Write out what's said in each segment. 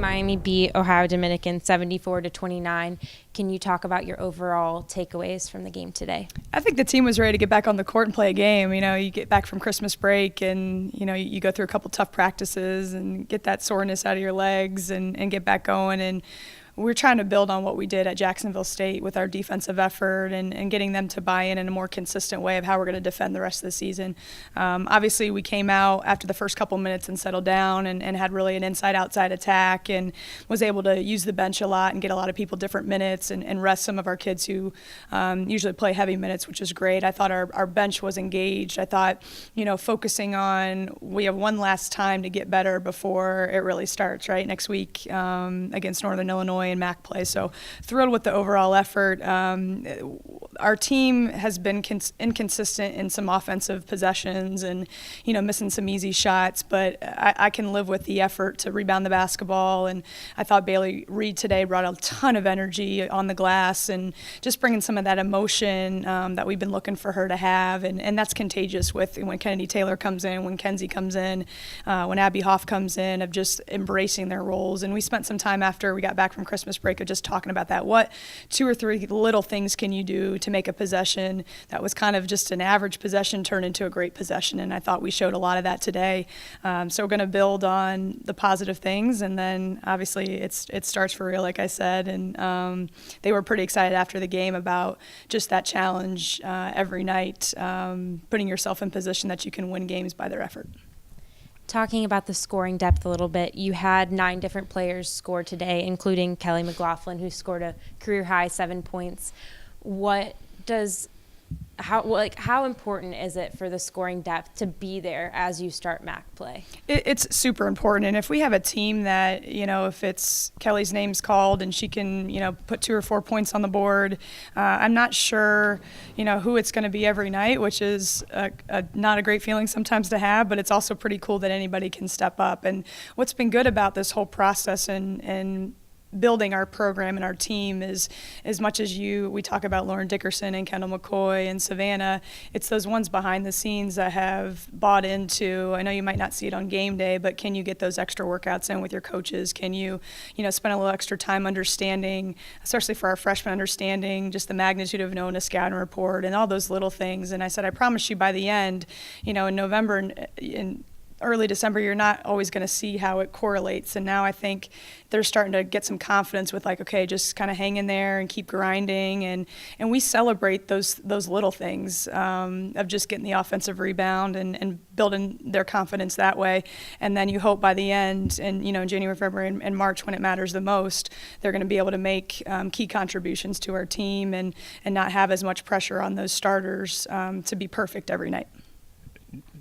Miami beat Ohio Dominican 74-29. Can you talk about your overall takeaways from the game today? I think the team was ready to get back on the court and play a game. You know, you get back from Christmas break and, you know, you go through a couple tough practices and get that soreness out of your legs and get back going. And we're trying to build on what we did at Jacksonville State with our defensive effort and getting them to buy in a more consistent way of how we're going to defend the rest of the season. Obviously, we came out after the first couple minutes and settled down and had really an inside-outside attack and was able to use the bench a lot and get a lot of people different minutes and rest some of our kids who usually play heavy minutes, which is great. I thought our bench was engaged. I thought, you know, focusing on we have one last time to get better before it really starts, right, next week against Northern Illinois and MAC play. So thrilled with the overall effort. Our team has been inconsistent in some offensive possessions and, you know, missing some easy shots, but I can live with the effort to rebound the basketball. And I thought Bailey Reed today brought a ton of energy on the glass and just bringing some of that emotion that we've been looking for her to have. And that's contagious with when Kennedy Taylor comes in, when Kenzie comes in, when Abby Hoff comes in, of just embracing their roles. And we spent some time after we got back from Christmas break of just talking about that. What 2 or 3 little things can you do to make a possession that was kind of just an average possession turn into a great possession? And I thought we showed a lot of that today. So we're going to build on the positive things, and then obviously it starts for real, like I said. And they were pretty excited after the game about just that challenge every night, putting yourself in position that you can win games by their effort. Talking about the scoring depth a little bit, you had 9 different players score today, including Kelly McLaughlin, who scored a career-high 7 points. How important is it for the scoring depth to be there as you start MAC play? It's super important. And if we have a team that, you know, if it's Kelly's name's called and she can, you know, put 2 or 4 points on the board, I'm not sure, you know, who it's going to be every night, which is not a great feeling sometimes to have, but it's also pretty cool that anybody can step up. And what's been good about this whole process and building our program and our team is, as much as we talk about Lauren Dickerson and Kendall McCoy and Savannah, it's those ones behind the scenes that have bought into, I know you might not see it on game day, but can you get those extra workouts in with your coaches? Can you spend a little extra time understanding, especially for our freshmen, understanding just the magnitude of knowing a scouting report and all those little things. And I said, I promise you by the end, you know, in November and in early December, you're not always going to see how it correlates. And now I think they're starting to get some confidence with, like, okay, just kind of hang in there and keep grinding. And we celebrate those little things of just getting the offensive rebound and building their confidence that way. And then you hope by the end, and, you know, in January, February, and March, when it matters the most, they're going to be able to make key contributions to our team and not have as much pressure on those starters to be perfect every night.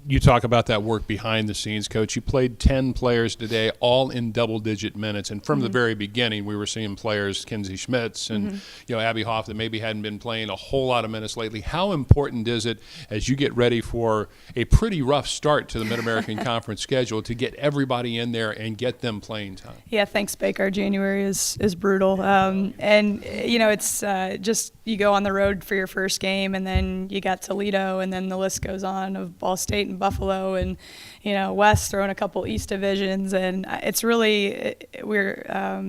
You talk about that work behind the scenes, Coach. You played 10 players today, all in double-digit minutes. And from the very beginning, we were seeing players, Kenzie Schmitz and Abby Hoff, that maybe hadn't been playing a whole lot of minutes lately. How important is it, as you get ready for a pretty rough start to the Mid-American Conference schedule, to get everybody in there and get them playing time? Yeah, thanks, Baker. January is brutal. And, you know, it's just you go on the road for your first game, and then you got Toledo, and then the list goes on of Ball State and Buffalo, and, you know, West throwing a couple East divisions. And it's really, we're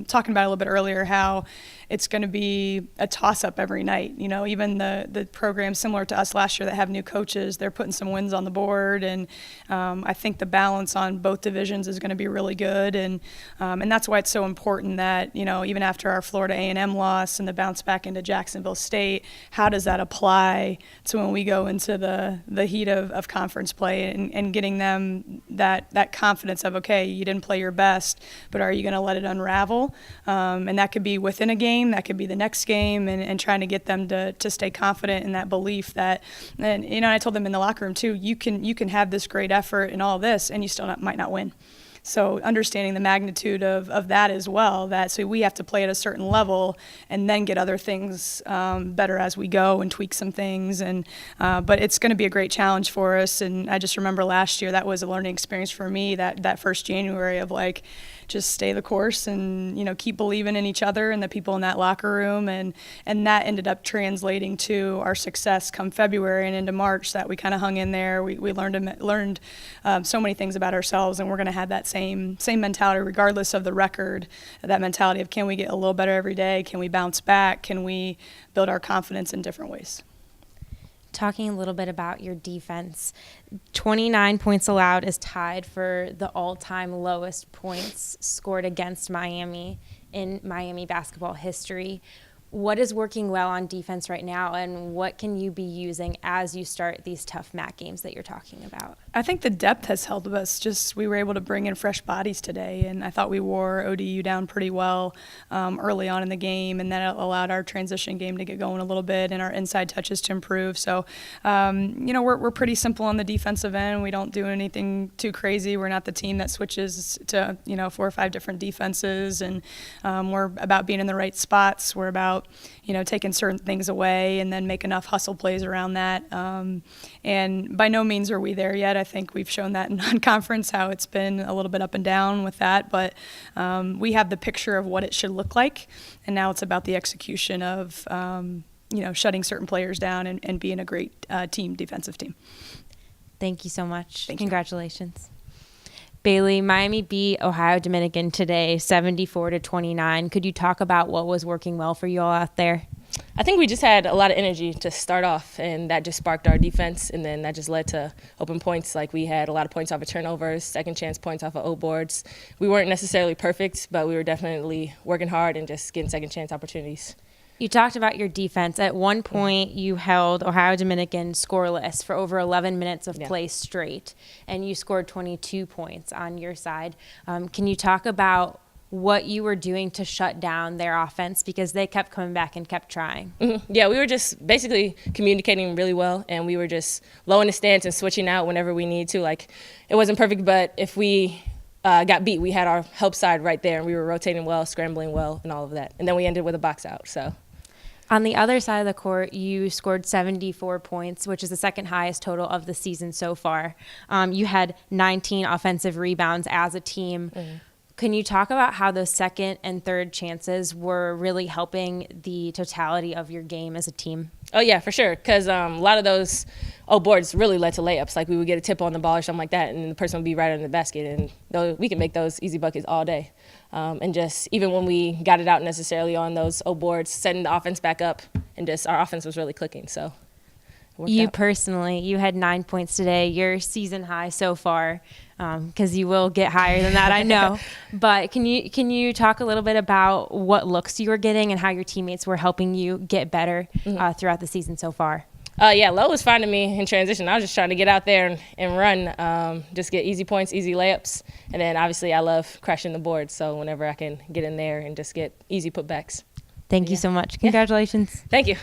talking about a little bit earlier how it's going to be a toss-up every night. You know, even the programs similar to us last year that have new coaches, they're putting some wins on the board, and I think the balance on both divisions is going to be really good, and that's why it's so important that, you know, even after our Florida A&M loss and the bounce back into Jacksonville State, how does that apply to when we go into the heat of conference play and getting them that confidence of, okay, you didn't play your best, but are you going to let it unravel? And that could be within a game, that could be the next game, and trying to get them to stay confident in that belief that, and, you know, I told them in the locker room too, you can have this great effort and all this, and you still might not win. So understanding the magnitude of that as well, that so we have to play at a certain level and then get other things better as we go and tweak some things. And but it's going to be a great challenge for us. And I just remember last year that was a learning experience for me, that first January of, like, just stay the course and, you know, keep believing in each other and the people in that locker room. And that ended up translating to our success come February and into March, that we kind of hung in there. We learned so many things about ourselves, and we're going to have that same same mentality regardless of the record. That mentality of, can we get a little better every day? Can we bounce back? Can we build our confidence in different ways? Talking a little bit about your defense, 29 points allowed is tied for the all-time lowest points scored against Miami in Miami basketball history. What is working well on defense right now, and what can you be using as you start these tough MAC games that you're talking about? I think the depth has helped us. Just we were able to bring in fresh bodies today, and I thought we wore ODU down pretty well early on in the game, and that allowed our transition game to get going a little bit and our inside touches to improve. So, we're pretty simple on the defensive end. We don't do anything too crazy. We're not the team that switches to 4 or 5 different defenses, and we're about being in the right spots. We're about taking certain things away and then make enough hustle plays around that. And by no means are we there yet. I think we've shown that in non-conference how it's been a little bit up and down with that. But we have the picture of what it should look like, and now it's about the execution of shutting certain players down and being a great defensive team. Thank you so much. Thank you. Congratulations. Bailey, Miami beat Ohio Dominican today, 74-29. Could you talk about what was working well for you all out there? I think we just had a lot of energy to start off, and that just sparked our defense, and then that just led to open points. Like, we had a lot of points off of turnovers, second chance points off of O boards. We weren't necessarily perfect, but we were definitely working hard and just getting second chance opportunities. You talked about your defense. At one point, you held Ohio Dominican scoreless for over 11 minutes of play straight, and you scored 22 points on your side. Can you talk about what you were doing to shut down their offense, because they kept coming back and kept trying? Mm-hmm. Yeah, we were just basically communicating really well, and we were just low in the stance and switching out whenever we needed to. Like, it wasn't perfect, but if we got beat, we had our help side right there, and we were rotating well, scrambling well, and all of that. And then we ended with a box out, so. On the other side of the court, you scored 74 points, which is the second highest total of the season so far. You had 19 offensive rebounds as a team. Can you talk about how those second and third chances were really helping the totality of your game as a team? Oh, yeah, for sure, because a lot of those boards really led to layups. Like, we would get a tip on the ball or something like that, and the person would be right in the basket, and we can make those easy buckets all day. And just even when we got it out necessarily on those boards, setting the offense back up, and just our offense was really clicking. So you personally, you had 9 points today, your season high so far, because you will get higher than that, I know. But can you talk a little bit about what looks you were getting and how your teammates were helping you get better throughout the season so far? Yeah, low was finding me in transition. I was just trying to get out there and run, just get easy points, easy layups. And then obviously I love crashing the board, so whenever I can get in there and just get easy putbacks. Thank you so much. Congratulations. Thank you.